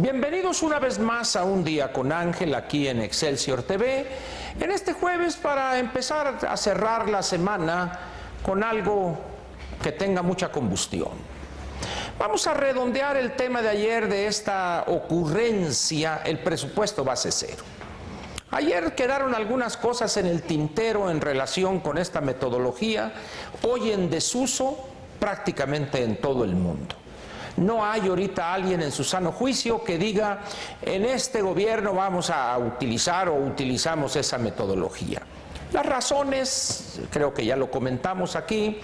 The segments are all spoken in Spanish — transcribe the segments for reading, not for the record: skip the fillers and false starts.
Bienvenidos una vez más a Un Día con Ángel aquí en Excelsior TV, en este jueves para empezar a cerrar la semana con algo que tenga mucha combustión. Vamos a redondear el tema de ayer de esta ocurrencia, el presupuesto base cero. Ayer quedaron algunas cosas en el tintero en relación con esta metodología, hoy en desuso prácticamente en todo el mundo. No hay ahorita alguien en su sano juicio que diga, en este gobierno vamos a utilizar o utilizamos esa metodología. Las razones, creo que ya lo comentamos aquí,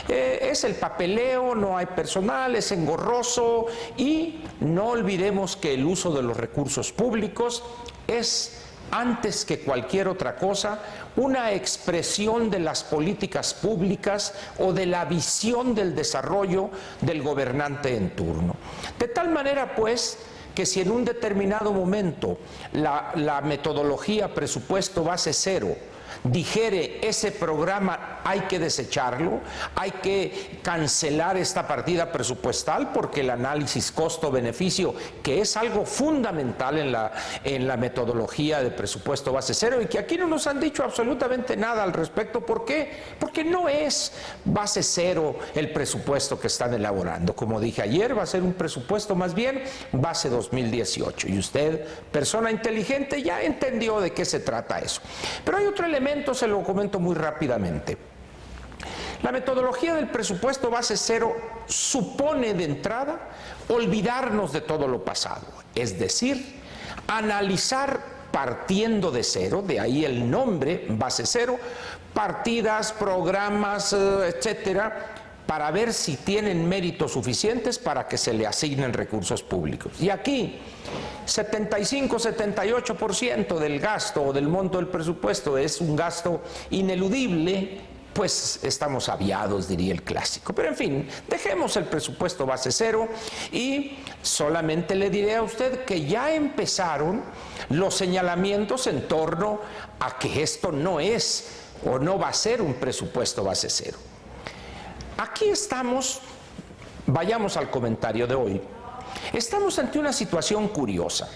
es el papeleo, no hay personal, es engorroso y no olvidemos que el uso de los recursos públicos es, antes que cualquier otra cosa, una expresión de las políticas públicas o de la visión del desarrollo del gobernante en turno. De tal manera, pues, que si en un determinado momento la metodología presupuesto base cero dijere ese programa hay que desecharlo, hay que cancelar esta partida presupuestal porque el análisis costo-beneficio, que es algo fundamental en la metodología de presupuesto base cero y que aquí no nos han dicho absolutamente nada al respecto. ¿Por qué? Porque no es base cero el presupuesto que están elaborando. Como dije ayer, va a ser un presupuesto más bien base 2018 y usted, persona inteligente, ya entendió de qué se trata eso. Pero hay otro elemento, se lo comento muy rápidamente. La metodología del presupuesto base cero supone de entrada olvidarnos de todo lo pasado, es decir, analizar partiendo de cero, de ahí el nombre base cero, partidas, programas, etcétera, para ver si tienen méritos suficientes para que se le asignen recursos públicos. Y aquí 75-78% del gasto o del monto del presupuesto es un gasto ineludible, pues estamos aviados, diría el clásico. Pero en fin, dejemos el presupuesto base cero y solamente le diré a usted que ya empezaron los señalamientos en torno a que esto no es o no va a ser un presupuesto base cero. Aquí estamos, vayamos al comentario de hoy. Estamos ante una situación curiosa.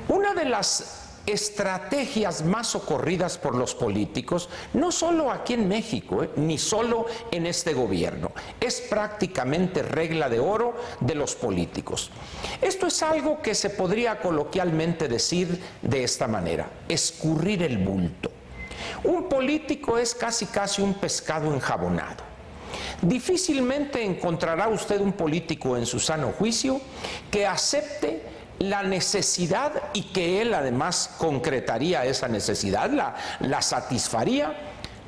Una de las estrategias más socorridas por los políticos, no solo aquí en México, ni solo en este gobierno, es prácticamente regla de oro de los políticos. Esto es algo que se podría coloquialmente decir de esta manera: escurrir el bulto. Un político es casi un pescado enjabonado. Difícilmente encontrará usted un político en su sano juicio que acepte la necesidad y que él además concretaría esa necesidad, la satisfaría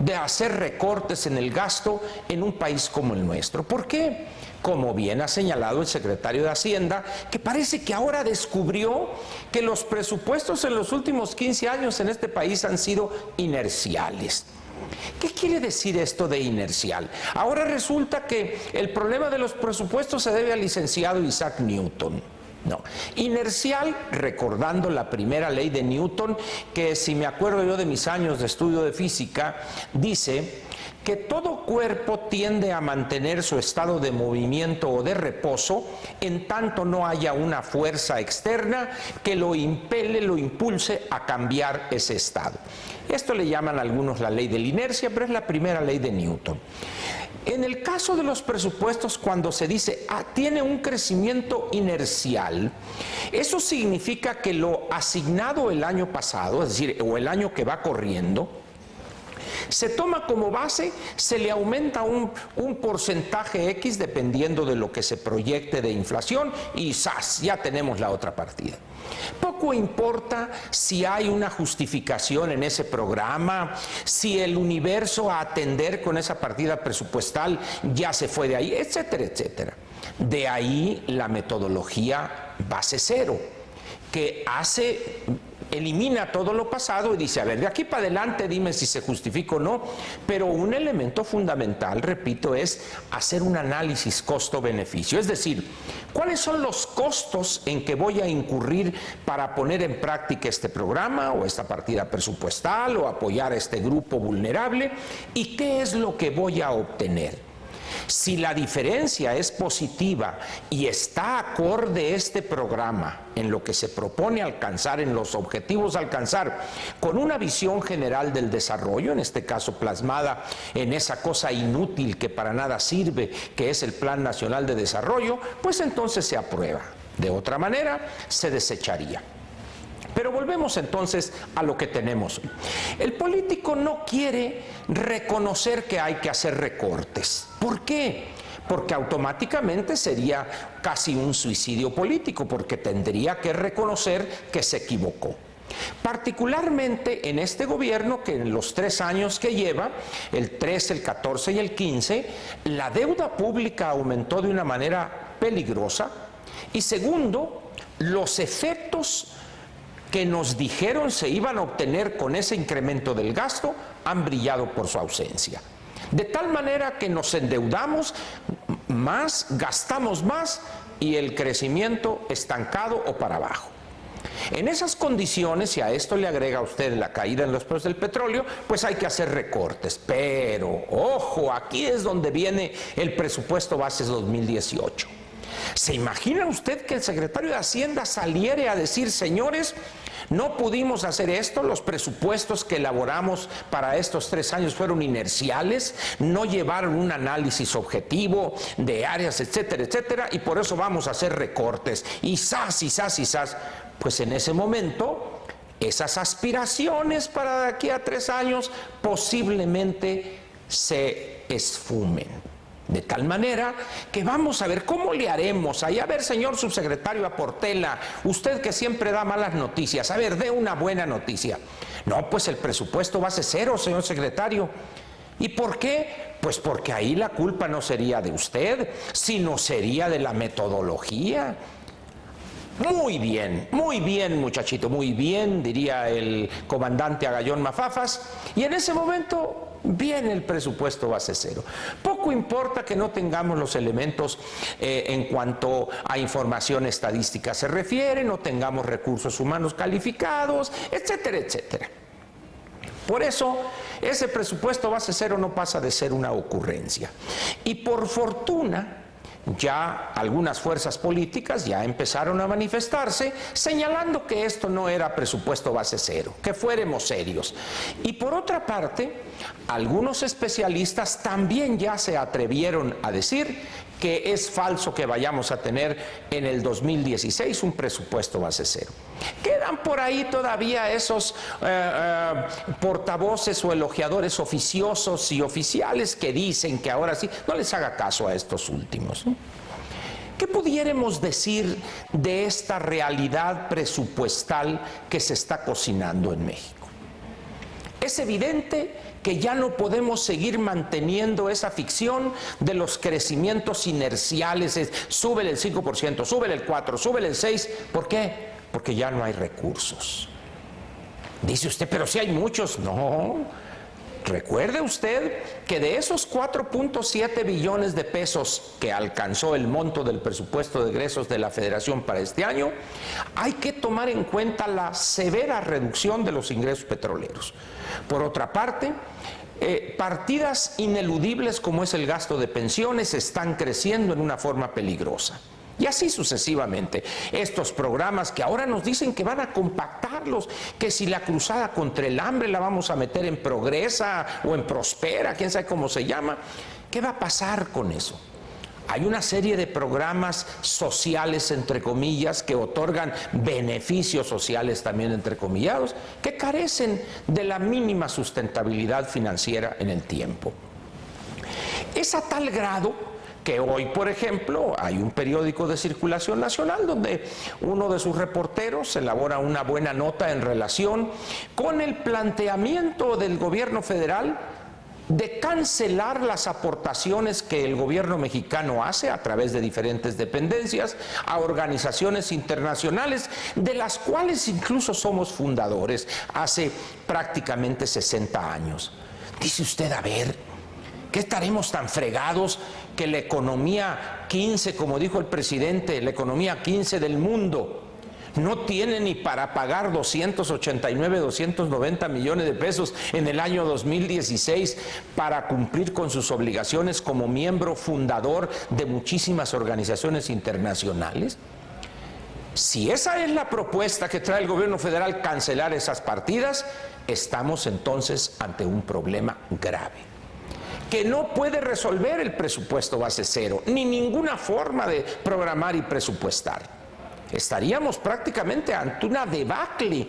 de hacer recortes en el gasto en un país como el nuestro. ¿Por qué? Como bien ha señalado el secretario de Hacienda, que parece que ahora descubrió que los presupuestos en los últimos 15 años en este país han sido inerciales. ¿Qué quiere decir esto de inercial? Ahora resulta que el problema de los presupuestos se debe al licenciado Isaac Newton. No, inercial, recordando la primera ley de Newton, que si me acuerdo yo de mis años de estudio de física, dice que todo cuerpo tiende a mantener su estado de movimiento o de reposo en tanto no haya una fuerza externa que lo impele, lo impulse a cambiar ese estado. Esto le llaman algunos la ley de la inercia, pero es la primera ley de Newton. En el caso de los presupuestos, cuando se dice tiene un crecimiento inercial, eso significa que lo asignado el año pasado, es decir, o el año que va corriendo, se toma como base, se le aumenta un porcentaje X dependiendo de lo que se proyecte de inflación y ¡zas!, ya tenemos la otra partida. Poco importa si hay una justificación en ese programa, si el universo a atender con esa partida presupuestal ya se fue de ahí, etcétera, etcétera. De ahí la metodología base cero, que elimina todo lo pasado y dice, a ver, de aquí para adelante dime si se justifica o no, pero un elemento fundamental, repito, es hacer un análisis costo-beneficio, es decir, ¿cuáles son los costos en que voy a incurrir para poner en práctica este programa o esta partida presupuestal o apoyar a este grupo vulnerable y qué es lo que voy a obtener? Si la diferencia es positiva y está acorde este programa en lo que se propone alcanzar, en los objetivos a alcanzar, con una visión general del desarrollo, en este caso plasmada en esa cosa inútil que para nada sirve, que es el Plan Nacional de Desarrollo, pues entonces se aprueba. De otra manera, se desecharía. Pero volvemos entonces a lo que tenemos. El político no quiere reconocer que hay que hacer recortes. ¿Por qué? Porque automáticamente sería casi un suicidio político, porque tendría que reconocer que se equivocó. Particularmente en este gobierno, que en los 3 años que lleva, el 13, el 14 y el 15, la deuda pública aumentó de una manera peligrosa. Y segundo, los efectos que nos dijeron se iban a obtener con ese incremento del gasto han brillado por su ausencia. De tal manera que nos endeudamos más, gastamos más y el crecimiento estancado o para abajo. En esas condiciones, y a esto le agrega a usted la caída en los precios del petróleo, pues hay que hacer recortes. Pero, ojo, aquí es donde viene el presupuesto base 2018. ¿Se imagina usted que el secretario de Hacienda saliera a decir, señores, no pudimos hacer esto, los presupuestos que elaboramos para estos 3 años fueron inerciales, no llevaron un análisis objetivo de áreas, etcétera, etcétera, y por eso vamos a hacer recortes, y zas, y zas, y zas? Pues en ese momento, esas aspiraciones para de aquí a 3 años posiblemente se esfumen. De tal manera que vamos a ver cómo le haremos ahí. A ver, señor subsecretario Portela, usted que siempre da malas noticias, a ver, dé una buena noticia. No, pues el presupuesto base cero, señor secretario. ¿Y por qué? Pues porque ahí la culpa no sería de usted, sino sería de la metodología. Muy bien, muchachito, muy bien, diría el comandante Agallón Mafafas. Y en ese momento viene el presupuesto base cero. Poco importa que no tengamos los elementos en cuanto a información estadística se refiere, no tengamos recursos humanos calificados, etcétera, etcétera. Por eso, ese presupuesto base cero no pasa de ser una ocurrencia. Y por fortuna, ya algunas fuerzas políticas ya empezaron a manifestarse señalando que esto no era presupuesto base cero, que fuéramos serios. Y por otra parte, algunos especialistas también ya se atrevieron a decir que es falso que vayamos a tener en el 2016 un presupuesto base cero. Quedan por ahí todavía esos portavoces o elogiadores oficiosos y oficiales que dicen que ahora sí. No les haga caso a estos últimos, ¿no? ¿Qué pudiéramos decir de esta realidad presupuestal que se está cocinando en México? Es evidente que ya no podemos seguir manteniendo esa ficción de los crecimientos inerciales, súbele el 5%, súbele el 4%, súbele el 6%. ¿Por qué? Porque ya no hay recursos. Dice usted, pero si hay muchos. No. Recuerde usted que de esos 4.7 billones de pesos que alcanzó el monto del presupuesto de egresos de la Federación para este año, hay que tomar en cuenta la severa reducción de los ingresos petroleros. Por otra parte, partidas ineludibles como es el gasto de pensiones están creciendo en una forma peligrosa. Y así sucesivamente. Estos programas que ahora nos dicen que van a compactarlos, que si la cruzada contra el hambre la vamos a meter en Progresa o en Prospera, quién sabe cómo se llama. ¿Qué va a pasar con eso? Hay una serie de programas sociales, entre comillas, que otorgan beneficios sociales también entrecomillados, que carecen de la mínima sustentabilidad financiera en el tiempo. Es a tal grado que hoy, por ejemplo, hay un periódico de circulación nacional donde uno de sus reporteros elabora una buena nota en relación con el planteamiento del gobierno federal de cancelar las aportaciones que el gobierno mexicano hace a través de diferentes dependencias a organizaciones internacionales, de las cuales incluso somos fundadores hace prácticamente 60 años. Dice usted, a ver, ¿qué estaremos tan fregados que la economía 15, como dijo el presidente, la economía 15 del mundo, no tiene ni para pagar 289, 290 millones de pesos en el año 2016 para cumplir con sus obligaciones como miembro fundador de muchísimas organizaciones internacionales. Si esa es la propuesta que trae el gobierno federal, cancelar esas partidas, estamos entonces ante un problema grave, que no puede resolver el presupuesto base cero, ni ninguna forma de programar y presupuestar. Estaríamos prácticamente ante una debacle,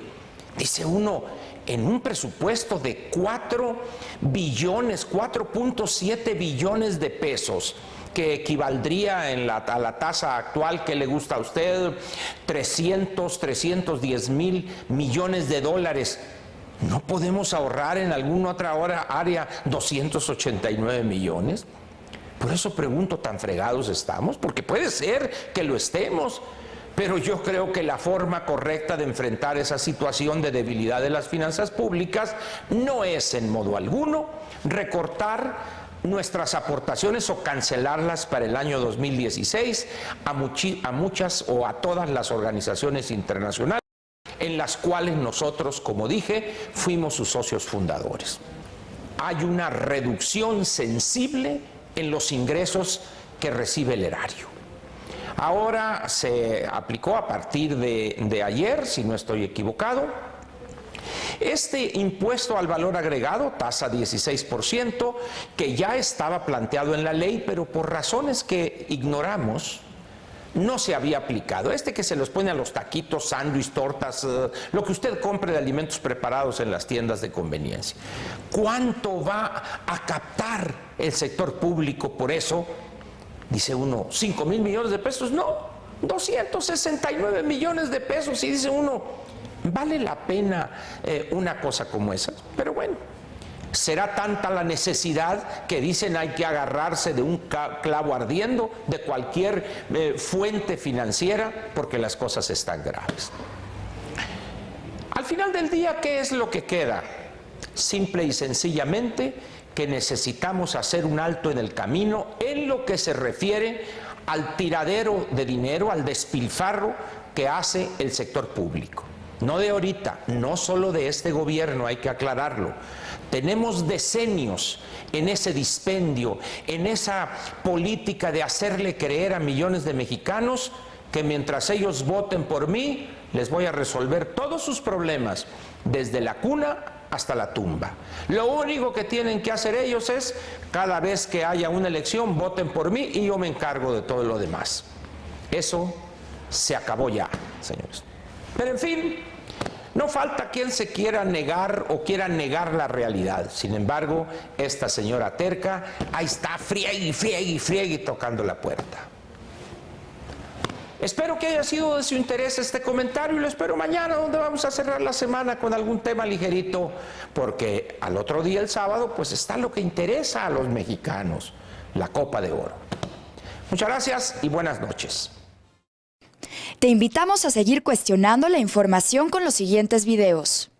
dice uno, en un presupuesto de 4.7 billones de pesos, que equivaldría a la tasa actual que le gusta a usted, 310 mil millones de dólares. ¿No podemos ahorrar en alguna otra área 289 millones? Por eso pregunto, ¿tan fregados estamos? Porque puede ser que lo estemos, pero yo creo que la forma correcta de enfrentar esa situación de debilidad de las finanzas públicas no es en modo alguno recortar nuestras aportaciones o cancelarlas para el año 2016 a muchas o a todas las organizaciones internacionales en las cuales nosotros, como dije, fuimos sus socios fundadores. Hay una reducción sensible en los ingresos que recibe el erario. Ahora se aplicó a partir de ayer, si no estoy equivocado, este impuesto al valor agregado, tasa 16%, que ya estaba planteado en la ley, pero por razones que ignoramos, no se había aplicado. Que se los pone a los taquitos, sándwich, tortas, lo que usted compre de alimentos preparados en las tiendas de conveniencia. ¿Cuánto va a captar el sector público por eso? Dice uno, 5,000 millones de pesos. No, 269 millones de pesos. Y dice uno, ¿vale la pena una cosa como esa? Pero bueno, será tanta la necesidad que dicen hay que agarrarse de un clavo ardiendo, de cualquier fuente financiera, porque las cosas están graves. Al final del día, ¿qué es lo que queda? Simple y sencillamente que necesitamos hacer un alto en el camino en lo que se refiere al tiradero de dinero, al despilfarro que hace el sector público. No de ahorita, no solo de este gobierno, hay que aclararlo. Tenemos decenios en ese dispendio, en esa política de hacerle creer a millones de mexicanos que mientras ellos voten por mí, les voy a resolver todos sus problemas, desde la cuna hasta la tumba. Lo único que tienen que hacer ellos es, cada vez que haya una elección, voten por mí y yo me encargo de todo lo demás. Eso se acabó ya, señores. Pero en fin, no falta quien se quiera negar o quiera negar la realidad. Sin embargo, esta señora terca, ahí está, friegue tocando la puerta. Espero que haya sido de su interés este comentario y lo espero mañana, donde vamos a cerrar la semana con algún tema ligerito, porque al otro día, el sábado, pues está lo que interesa a los mexicanos, la Copa de Oro. Muchas gracias y buenas noches. Te invitamos a seguir cuestionando la información con los siguientes videos.